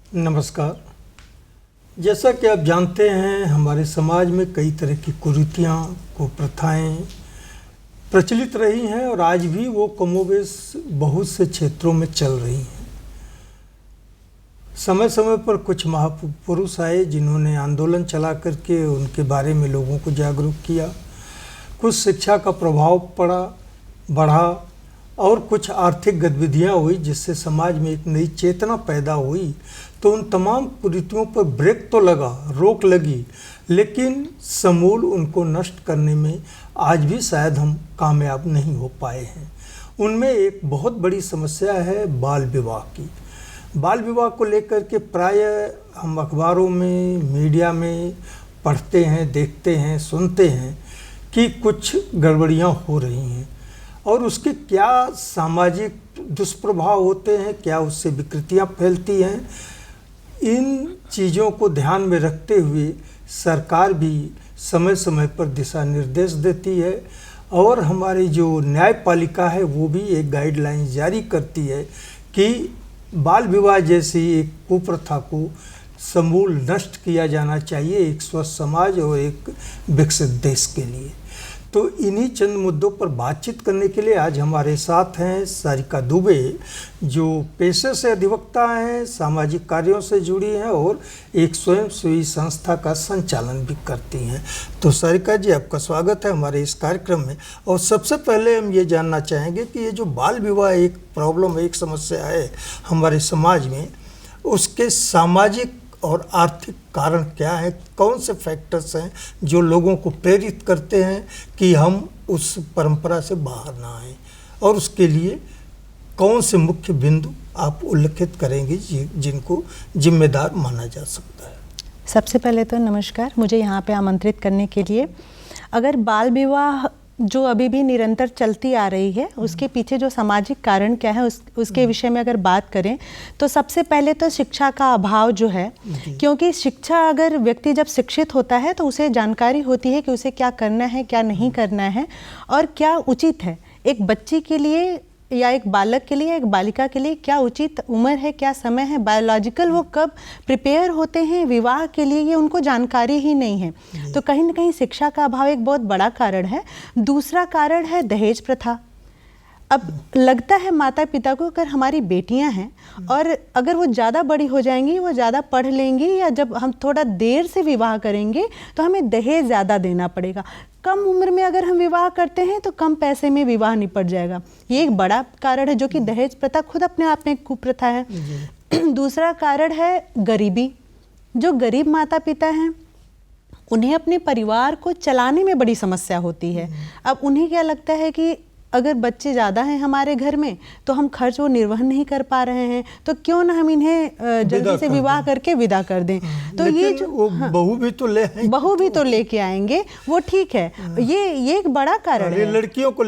नमस्कार। जैसा कि आप जानते हैं, हमारे समाज में कई तरह की कुरीतियाँ, कुप्रथाएं प्रचलित रही हैं और आज भी वो कमोबेश बहुत से क्षेत्रों में चल रही हैं। समय समय पर कुछ महापुरुष आए जिन्होंने आंदोलन चला करके उनके बारे में लोगों को जागरूक किया। कुछ शिक्षा का प्रभाव बढ़ा और कुछ आर्थिक गतिविधियाँ हुई जिससे समाज में एक नई चेतना पैदा हुई। तो उन तमाम कुरीतियों पर ब्रेक तो लगा, रोक लगी, लेकिन समूल उनको नष्ट करने में आज भी शायद हम कामयाब नहीं हो पाए हैं। उनमें एक बहुत बड़ी समस्या है बाल विवाह की। बाल विवाह को लेकर के प्रायः हम अखबारों में, मीडिया में पढ़ते हैं, देखते हैं, सुनते हैं कि कुछ गड़बड़ियाँ हो रही हैं और उसके क्या सामाजिक दुष्प्रभाव होते हैं, क्या उससे विकृतियाँ फैलती हैं। इन चीज़ों को ध्यान में रखते हुए सरकार भी समय समय पर दिशा निर्देश देती है और हमारी जो न्यायपालिका है वो भी एक गाइडलाइन जारी करती है कि बाल विवाह जैसी एक कुप्रथा को समूल नष्ट किया जाना चाहिए एक स्वस्थ समाज और एक विकसित देश के लिए। तो इन्हीं चंद मुद्दों पर बातचीत करने के लिए आज हमारे साथ हैं सारिका दुबे, जो पेशे से अधिवक्ता हैं, सामाजिक कार्यों से जुड़ी हैं और एक स्वयंसेवी संस्था का संचालन भी करती हैं। तो सारिका जी, आपका स्वागत है हमारे इस कार्यक्रम में। और सबसे पहले हम ये जानना चाहेंगे कि ये जो बाल विवाह एक प्रॉब्लम, एक समस्या है हमारे समाज में, उसके सामाजिक और आर्थिक कारण क्या है? कौन से फैक्टर्स हैं जो लोगों को प्रेरित करते हैं कि हम उस परंपरा से बाहर ना आएं, और उसके लिए कौन से मुख्य बिंदु आप उल्लेखित करेंगे जिनको जिम्मेदार माना जा सकता है? सबसे पहले तो नमस्कार, मुझे यहाँ पे आमंत्रित करने के लिए। अगर बाल विवाह जो अभी भी निरंतर चलती आ रही है, उसके पीछे जो सामाजिक कारण क्या है उसके विषय में अगर बात करें तो सबसे पहले तो शिक्षा का अभाव जो है, क्योंकि शिक्षा, अगर व्यक्ति जब शिक्षित होता है तो उसे जानकारी होती है कि उसे क्या करना है, क्या नहीं करना है और क्या उचित है। एक बच्ची के लिए या एक बालक के लिए, एक बालिका के लिए क्या उचित उम्र है, क्या समय है, बायोलॉजिकल वो कब प्रिपेयर होते हैं विवाह के लिए, ये उनको जानकारी ही नहीं है। तो कहीं ना कहीं शिक्षा का अभाव एक बहुत बड़ा कारण है। दूसरा कारण है दहेज प्रथा। अब लगता है माता पिता को, अगर हमारी बेटियां हैं और अगर वो ज़्यादा बड़ी हो जाएंगी, वो ज़्यादा पढ़ लेंगी, या जब हम थोड़ा देर से विवाह करेंगे तो हमें दहेज ज़्यादा देना पड़ेगा। कम उम्र में अगर हम विवाह करते हैं तो कम पैसे में विवाह निपट जाएगा। ये एक बड़ा कारण है, जो कि दहेज प्रथा खुद अपने आप में एक कुप्रथा है। दूसरा कारण है गरीबी। जो गरीब माता पिता हैं उन्हें अपने परिवार को चलाने में बड़ी समस्या होती है। अब उन्हें क्या लगता है कि अगर बच्चे ज़्यादा हैं हमारे घर में तो हम खर्च वो निर्वहन नहीं कर पा रहे हैं, तो क्यों ना हम इन्हें जल्दी से विवाह करके विदा कर दें। तो ये जो बहू भी तो लेके आएंगे, वो ठीक है। ये एक बड़ा कारण है। लड़कियों को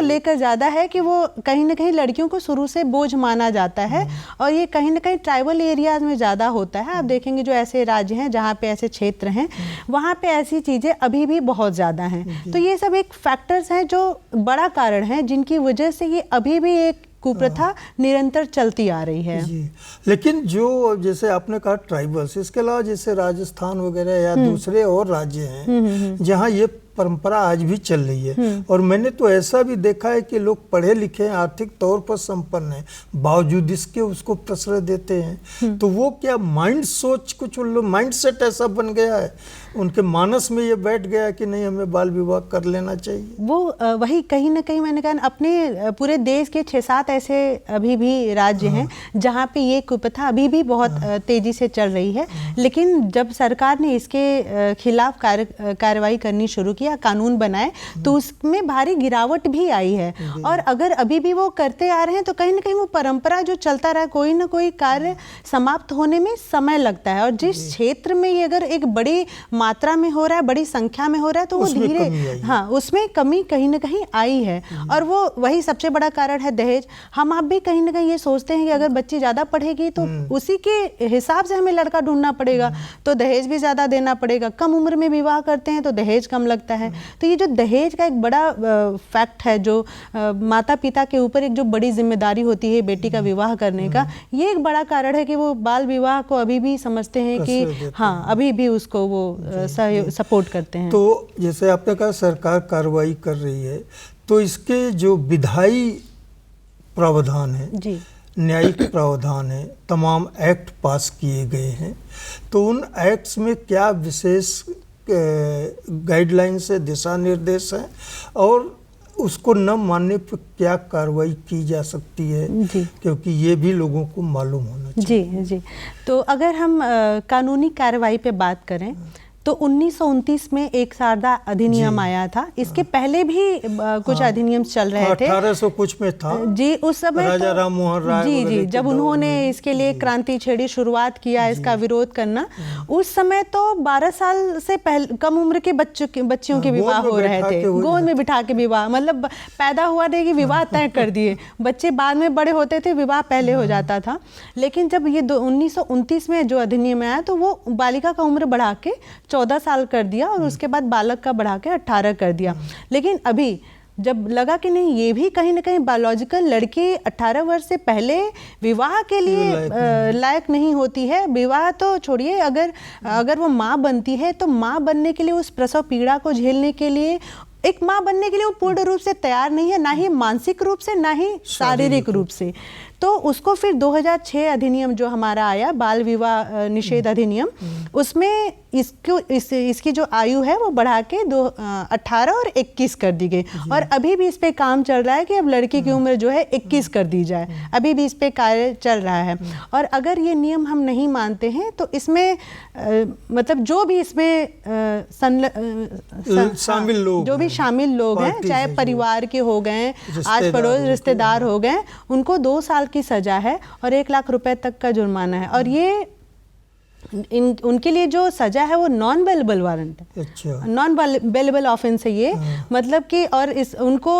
लेकर ज़्यादा है कि वो कहीं ना कहीं लड़कियों को शुरू से बोझ माना जाता है और ये कहीं ना कहीं ट्राइबल एरियाज में ज़्यादा होता है। आप देखेंगे जो ऐसे राज्य हैं जहाँ पे ऐसे क्षेत्र हैं, वहाँ पे ऐसी चीज़ें अभी भी बहुत ज़्यादा हैं। तो ये सब एक फैक्टर्स हैं जो बड़ा कारण है, जिनकी वजह से ये अभी भी एक कुप्रथा निरंतर चलती आ रही है। जी। लेकिन जो जैसे आपने कहा ट्राइबल्स, इसके अलावा जैसे राजस्थान वगैरह या दूसरे और राज्य हैं जहाँ ये परंपरा आज भी चल रही है, और मैंने तो ऐसा भी देखा है कि लोग पढ़े लिखे हैं, आर्थिक तौर पर संपन्न हैं, बावजूद इसके उसको प्रश्रय देते हैं। तो वो क्या सोच कुछ माइंड सेट ऐसा बन गया है, उनके मानस में ये बैठ गया कि नहीं, हमें बाल विवाह कर लेना चाहिए। वो वही कहीं ना कहीं मैंने कहा, अपने पूरे देश के 6-7 ऐसे अभी भी राज्य हैं जहाँ पे ये कुप्रथा अभी भी बहुत तेजी से चल रही है। लेकिन जब सरकार ने इसके खिलाफ कार्रवाई करनी शुरू की, कानून बनाए, तो उसमें भारी गिरावट भी आई है। और अगर अभी भी वो करते आ रहे हैं तो कहीं ना कहीं वो परंपरा जो चलता रहा, कोई ना कोई कार्य समाप्त होने में समय लगता है। और जिस क्षेत्र में ये अगर एक बड़ी मात्रा में हो रहा है, बड़ी संख्या में हो रहा है, तो वो धीरे उसमें कमी कहीं ना कहीं आई है। और वो वही सबसे बड़ा कारण है दहेज। हम आप भी कहीं ना कहीं ये सोचते हैं कि अगर बच्ची ज्यादा पढ़ेगी तो उसी के हिसाब से हमें लड़का ढूंढना पड़ेगा, तो दहेज भी ज्यादा देना पड़ेगा। कम उम्र में विवाह करते हैं तो दहेज कम लगता है। तो ये जो दहेज का एक बड़ा फैक्ट है, जो माता पिता के ऊपर एक जो बड़ी जिम्मेदारी होती है बेटी का विवाह करने का, ये एक बड़ा कारण है कि वो बाल विवाह को अभी भी समझते हैं कि हाँ, अभी भी उसको वो सपोर्ट करते हैं। तो जैसे आपने कहा सरकार कार्रवाई कर रही है, तो इसके जो विधायी प्रावधान है जी, न्यायिक प्रावधान है, तमाम एक्ट पास किए गए हैं, तो उन एक्ट्स में क्या विशेष गाइडलाइंस है, दिशा निर्देश हैं, और उसको न मानने पर क्या कार्रवाई की जा सकती है? जी, क्योंकि ये भी लोगों को मालूम होना चाहिए। जी जी। तो अगर हम कानूनी कार्रवाई पे बात करें तो 1929 में एक शारदा अधिनियम आया था। इसके पहले भी कुछ अधिनियम चल रहे थे, 1800 कुछ में था जी। उस समय राजा राम मोहन राय जी, जब उन्होंने इसके लिए क्रांति छेड़ी, शुरुआत किया इसका विरोध करना, उस समय तो 12 साल से पहले कम उम्र के बच्चियों के विवाह हो रहे थे, गोद में बिठा के विवाह, मतलब पैदा हुआ नहीं कि विवाह तय कर दिए, बच्चे बाद में बड़े होते थे, विवाह पहले हो जाता था। लेकिन जब ये 1929 में जो अधिनियम आया तो वो बालिका का उम्र बढ़ा के 14 साल कर दिया और उसके बाद बालक का बढ़ा के 18 कर दिया। लेकिन अभी जब लगा कि नहीं, ये भी कहीं ना कहीं बायोलॉजिकल लड़की 18 वर्ष से पहले विवाह के लिए लायक नहीं होती है। विवाह तो छोड़िए, अगर वो माँ बनती है तो माँ बनने के लिए, उस प्रसव पीड़ा को झेलने के लिए, एक माँ बनने के लिए वो पूर्ण रूप से तैयार नहीं है, ना ही मानसिक रूप से, ना ही शारीरिक रूप से। तो उसको फिर 2006 अधिनियम जो हमारा आया, बाल विवाह निषेध अधिनियम, उसमें इसकी जो आयु है वो बढ़ा के 18 और 21 कर दी गई। और अभी भी इस पे काम चल रहा है कि अब लड़की की उम्र जो है 21 कर दी जाए, अभी भी इस पे कार्य चल रहा है। और अगर ये नियम हम नहीं मानते हैं तो इसमें मतलब जो भी इसमें शामिल लोग, जो भी शामिल लोग हैं, चाहे परिवार के हो गए, आस पड़ोस रिश्तेदार हो गए, उनको 2 साल की सजा है और 1 लाख रुपए तक का जुर्माना है। और ये उनके लिए जो सजा है वो नॉन बेलेबल वारंट है। अच्छा। नॉन बेलेबल ऑफेंस है ये। मतलब कि और उनको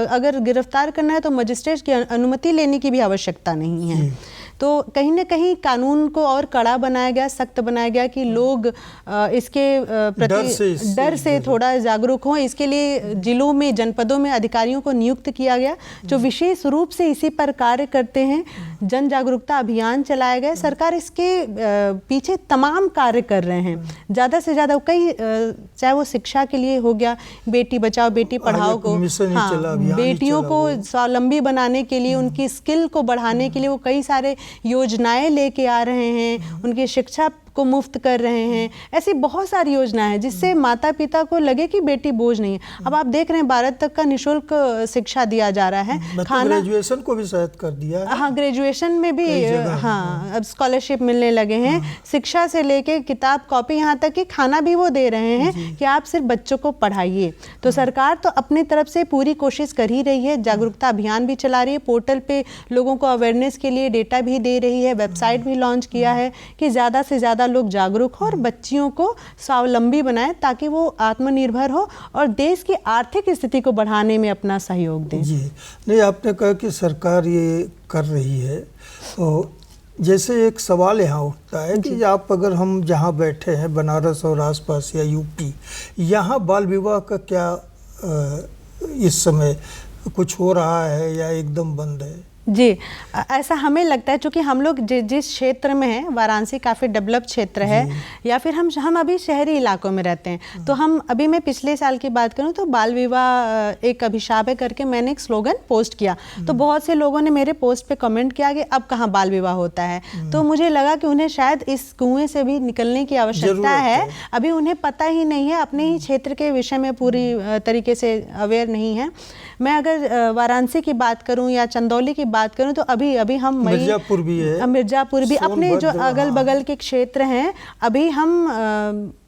अगर गिरफ्तार करना है तो मजिस्ट्रेट की अनुमति लेने की भी आवश्यकता नहीं है। तो कहीं ना कहीं कानून को और कड़ा बनाया गया, सख्त बनाया गया कि लोग इसके प्रति डर से थोड़ा जागरूक हों। इसके लिए जिलों में, जनपदों में अधिकारियों को नियुक्त किया गया जो विशेष रूप से इसी पर कार्य करते हैं। जन जागरूकता अभियान चलाए गए। सरकार इसके पीछे तमाम कार्य कर रहे हैं, ज़्यादा से ज़्यादा। कई, चाहे वो शिक्षा के लिए हो गया, बेटी बचाओ बेटी पढ़ाओ को, हाँ, बेटियों को स्वावलंबी बनाने के लिए, उनकी स्किल को बढ़ाने के लिए वो कई सारे योजनाएं लेके आ रहे हैं, उनकी शिक्षा को मुफ्त कर रहे हैं। ऐसी बहुत सारी योजनाएं हैं जिससे माता पिता को लगे कि बेटी बोझ नहीं है। अब आप देख रहे हैं 12 तक का निःशुल्क शिक्षा दिया जा रहा है। खाना, ग्रेजुएशन को भी शायद कर दिया है। हाँ, ग्रेजुएशन में भी हाँ, अब स्कॉलरशिप मिलने लगे हैं। शिक्षा से लेके किताब कॉपी, यहाँ तक कि खाना भी वो दे रहे हैं कि आप सिर्फ बच्चों को पढ़ाइए। तो सरकार तो अपनी तरफ से पूरी कोशिश कर ही रही है, जागरूकता अभियान भी चला रही है, पोर्टल पे लोगों को अवेयरनेस के लिए डेटा भी दे रही है, वेबसाइट भी लॉन्च किया है कि ज़्यादा से ज़्यादा लोग जागरूक हो और बच्चियों को स्वावलंबी बनाएं ताकि वो आत्मनिर्भर हो और देश की आर्थिक स्थिति को बढ़ाने में अपना सहयोग दें। जी नहीं, आपने कहा कि सरकार ये कर रही है, तो जैसे एक सवाल यहाँ उठता है कि आप, अगर हम जहाँ बैठे हैं बनारस और आसपास या यूपी, यहाँ बाल विवाह का क्या इस समय कुछ हो रहा है या एकदम बंद है? जी, ऐसा हमें लगता है, क्योंकि हम लोग जिस क्षेत्र में हैं, वाराणसी काफ़ी डेवलप क्षेत्र है, या फिर हम अभी शहरी इलाकों में रहते हैं। तो हम अभी, मैं पिछले साल की बात करूं तो बाल विवाह एक अभिशाप है करके मैंने एक स्लोगन पोस्ट किया। तो बहुत से लोगों ने मेरे पोस्ट पे कमेंट किया कि अब कहाँ बाल विवाह होता है। तो मुझे लगा कि उन्हें शायद इस कुएं से भी निकलने की आवश्यकता है। अभी उन्हें पता ही नहीं है, अपने ही क्षेत्र के विषय में पूरी तरीके से अवेयर नहीं है। मैं अगर वाराणसी की बात करूं या चंदौली की बात करूं तो अभी हम मिर्जापुर भी है, मिर्जापुर भी, अपने जो अगल बगल के क्षेत्र हैं,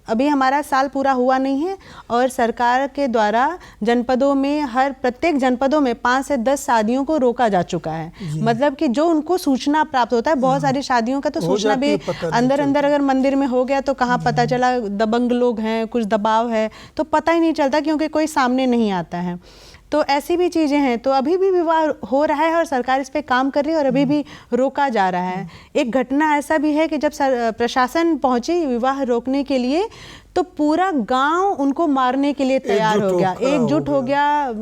अभी हमारा साल पूरा हुआ नहीं है और सरकार के द्वारा जनपदों में, प्रत्येक जनपदों में 5 से 10 शादियों को रोका जा चुका है। मतलब कि जो उनको सूचना प्राप्त होता है, बहुत सारी शादियों का तो सूचना भी अंदर अगर मंदिर में हो गया तो कहाँ पता चला, दबंग लोग हैं, कुछ दबाव है, तो पता ही नहीं चलता क्योंकि कोई सामने नहीं आता है। तो ऐसी भी चीज़ें हैं। तो अभी भी विवाह हो रहा है और सरकार इस पे काम कर रही है और अभी भी रोका जा रहा है। एक घटना ऐसा भी है कि जब प्रशासन पहुंची विवाह रोकने के लिए तो पूरा गांव उनको मारने के लिए तैयार हो गया, एकजुट हो गया,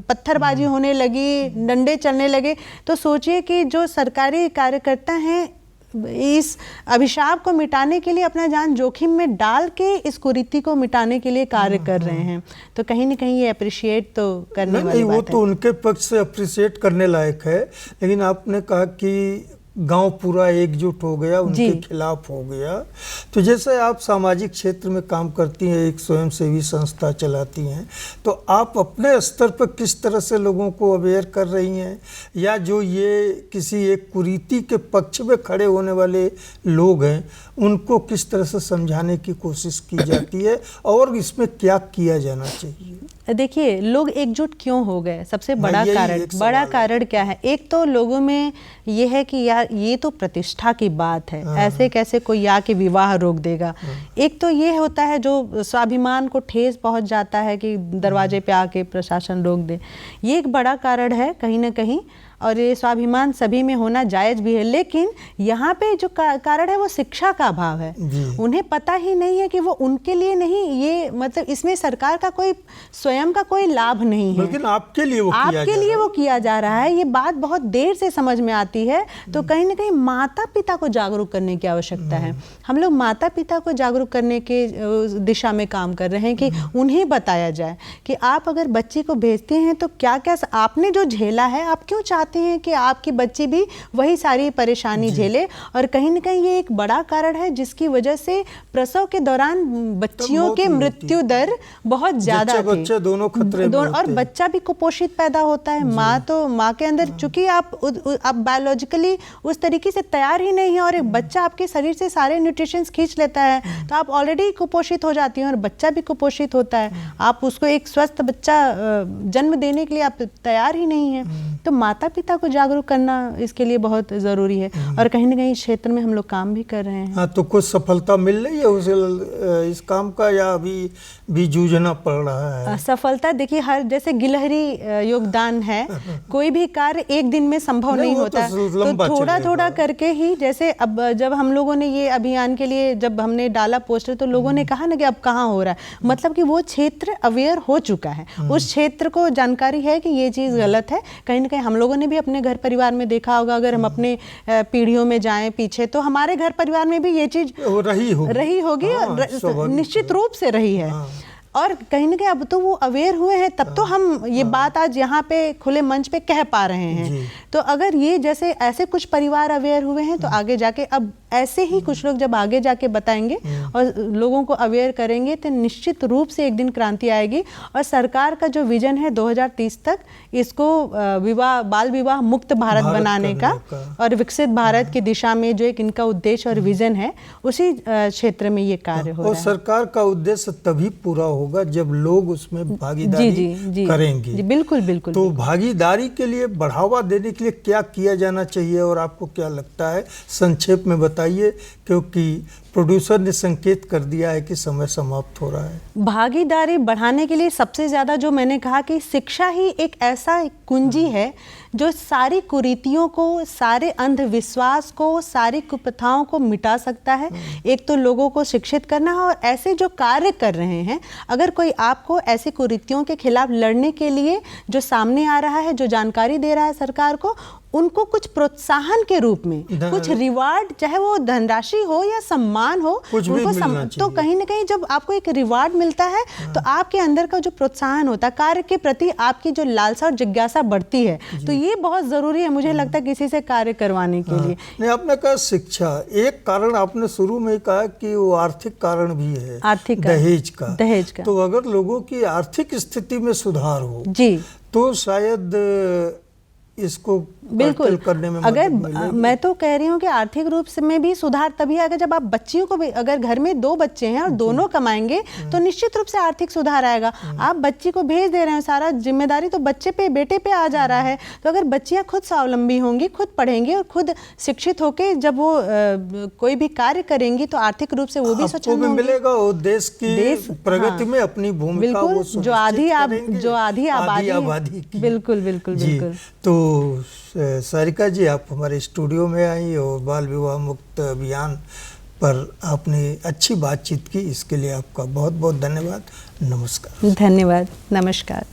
पत्थरबाजी होने लगी, डंडे चलने लगे। तो सोचिए कि जो सरकारी कार्यकर्ता हैं इस अभिशाप को मिटाने के लिए अपना जान जोखिम में डाल के इस कुरीति को मिटाने के लिए कार्य कर रहे हैं। तो कहीं ना कहीं ये अप्रिशिएट तो करने वाली बात है। वो तो उनके पक्ष से अप्रिशिएट करने लायक है, लेकिन आपने कहा कि गांव पूरा एकजुट हो गया, उनके खिलाफ हो गया। तो जैसे आप सामाजिक क्षेत्र में काम करती हैं, एक स्वयंसेवी संस्था चलाती हैं, तो आप अपने स्तर पर किस तरह से लोगों को अवेयर कर रही हैं, या जो ये किसी एक कुरीति के पक्ष में खड़े होने वाले लोग हैं उनको किस तरह से समझाने की कोशिश की जाती है और इसमें क्या किया जाना चाहिए? देखिए, लोग एकजुट क्यों हो गए, सबसे बड़ा कारण क्या है? एक तो लोगों में ये है कि यार ये तो प्रतिष्ठा की बात है, ऐसे कैसे कोई आके विवाह रोक देगा। एक तो ये होता है जो स्वाभिमान को ठेस पहुंच जाता है कि दरवाजे पे आके प्रशासन रोक दे, ये एक बड़ा कारण है कहीं ना कहीं। और ये स्वाभिमान सभी में होना जायज़ भी है, लेकिन यहाँ पे जो कारण है वो शिक्षा का अभाव है। उन्हें पता ही नहीं है कि वो उनके लिए नहीं, ये मतलब इसमें सरकार का कोई स्वयं का कोई लाभ नहीं है, लेकिन आपके लिए वो किया जा रहा है। ये बात बहुत देर से समझ में आती है। तो कहीं ना कहीं माता पिता को जागरूक करने की आवश्यकता है। हम लोग माता पिता को जागरूक करने के दिशा में काम कर रहे हैं कि उन्हें बताया जाए कि आप अगर बच्ची को भेजते हैं तो क्या क्या आपने जो झेला है, आप क्यों चाहते हैं कि आपकी बच्ची भी वही सारी परेशानी झेले। और कहीं ना कहीं ये एक बड़ा कारण है जिसकी वजह से प्रसव के दौरान बच्चियों के मृत्यु दर बहुत ज्यादा थी। बच्चे दोनों खतरे में और बच्चा भी कुपोषित पैदा होता है। माँ के अंदर चूंकि आप बायोलॉजिकली उस तरीके से तैयार ही नहीं है और एक बच्चा आपके शरीर से सारे न्यूट्रिशंस खींच लेता है, तो आप ऑलरेडी कुपोषित हो जाती हैं और बच्चा भी कुपोषित होता है। आप उसको एक स्वस्थ बच्चा जन्म देने के लिए आप तैयार ही नहीं है। तो माता पिता को जागरूक करना इसके लिए बहुत ज़रूरी है और कहीं ना कहीं क्षेत्र में हम लोग काम भी कर रहे हैं। हाँ, तो कुछ सफलता मिल रही है उसे इस काम का, या अभी भी जूझना पड़ रहा है? सफलता देखिए, हर जैसे गिलहरी योगदान है, कोई भी कार्य एक दिन में संभव नहीं होता, तो थोड़ा थोड़ा करके ही। जैसे अब जब हम लोगों ने ये अभियान के लिए जब हमने डाला पोस्टर, तो लोगों ने कहा ना कि अब कहाँ हो रहा है, मतलब कि वो क्षेत्र अवेयर हो चुका है, उस क्षेत्र को जानकारी है कि ये चीज़ गलत है। कहीं ना कहीं हम लोगों ने भी अपने घर परिवार में देखा होगा, अगर हम अपने पीढ़ियों में जाएं पीछे, तो हमारे घर परिवार में भी ये चीज रही होगी, निश्चित रूप से रही है। और कहीं ना कहीं अब तो वो अवेयर हुए हैं, तब तो हम ये बात आज यहाँ पे खुले मंच पे कह पा रहे हैं। तो अगर ये जैसे ऐसे कुछ परिवार अवेयर हुए हैं, तो आगे जाके अब ऐसे ही कुछ लोग जब आगे जाके बताएंगे और लोगों को अवेयर करेंगे, तो निश्चित रूप से एक दिन क्रांति आएगी। और सरकार का जो विजन है 2030 तक, इसको बाल विवाह मुक्त भारत बनाने का और विकसित भारत की दिशा में जो एक इनका उद्देश्य और विजन है, उसी क्षेत्र में ये कार्य हो रहा है। और सरकार का उद्देश्य तभी पूरा होगा जब लोग उसमें भागीदारी करेंगे। बिल्कुल बिल्कुल। तो भागीदारी के लिए बढ़ावा देने के लिए क्या किया जाना चाहिए और आपको क्या लगता है, संक्षेप में बताइए, क्योंकि प्रोड्यूसर ने संकेत कर दिया है कि समय समाप्त हो रहा है। भागीदारी बढ़ाने के लिए सबसे ज़्यादा जो मैंने कहा कि शिक्षा ही एक ऐसा कुंजी है जो सारी कुरीतियों को, सारे अंधविश्वास को, सारी कुप्रथाओं को मिटा सकता है। एक तो लोगों को शिक्षित करना है, और ऐसे जो कार्य कर रहे हैं, अगर कोई आपको ऐसी कुरीतियों के खिलाफ लड़ने के लिए जो सामने आ रहा है, जो जानकारी दे रहा है सरकार को, उनको कुछ प्रोत्साहन के रूप में कुछ रिवार्ड, चाहे वो धनराशि हो या सम्मान हो, उनको तो कहीं ना कहीं जब आपको एक रिवार्ड मिलता है, तो आपके अंदर का जो प्रोत्साहन होता है, कार्य के प्रति आपकी जो लालसा और जिज्ञासा बढ़ती है। तो ये बहुत जरूरी है, मुझे लगता है, किसी से कार्य करवाने के लिए। नहीं, आपने कहा शिक्षा, एक कारण आपने शुरू में कहा कि वो आर्थिक कारण भी है, आर्थिक दहेज का। तो अगर लोगों की आर्थिक स्थिति में सुधार हो जी, तो शायद इसको बिल्कुल करने में अगर मदद मिलेगी? मैं तो कह रही हूँ कि आर्थिक रूप से में भी सुधार तभी आएगा जब आप बच्चियों को भी, अगर घर में 2 बच्चे हैं और दोनों कमाएंगे तो निश्चित रूप से आर्थिक सुधार आएगा। आप बच्ची को भेज दे रहे हैं, सारा जिम्मेदारी तो बच्चे पे, बेटे पे आ जा रहा है। तो अगर बच्चियां खुद स्वावलंबी होंगी, खुद पढ़ेंगी और खुद शिक्षित होकर जब वो कोई भी कार्य करेंगी तो आर्थिक रूप से वो भी आपको स्वच्छंद भी होंगे। मिलेगा और देश की प्रगति में अपनी भूमिका वो बिल्कुल, जो आधी आबादी की। बिल्कुल बिल्कुल जी। बिल्कुल। तो सारिका जी, आप हमारे स्टूडियो में आई और बाल विवाह मुक्त अभियान पर आपने अच्छी बातचीत की, इसके लिए आपका बहुत बहुत धन्यवाद। नमस्कार। धन्यवाद, नमस्कार।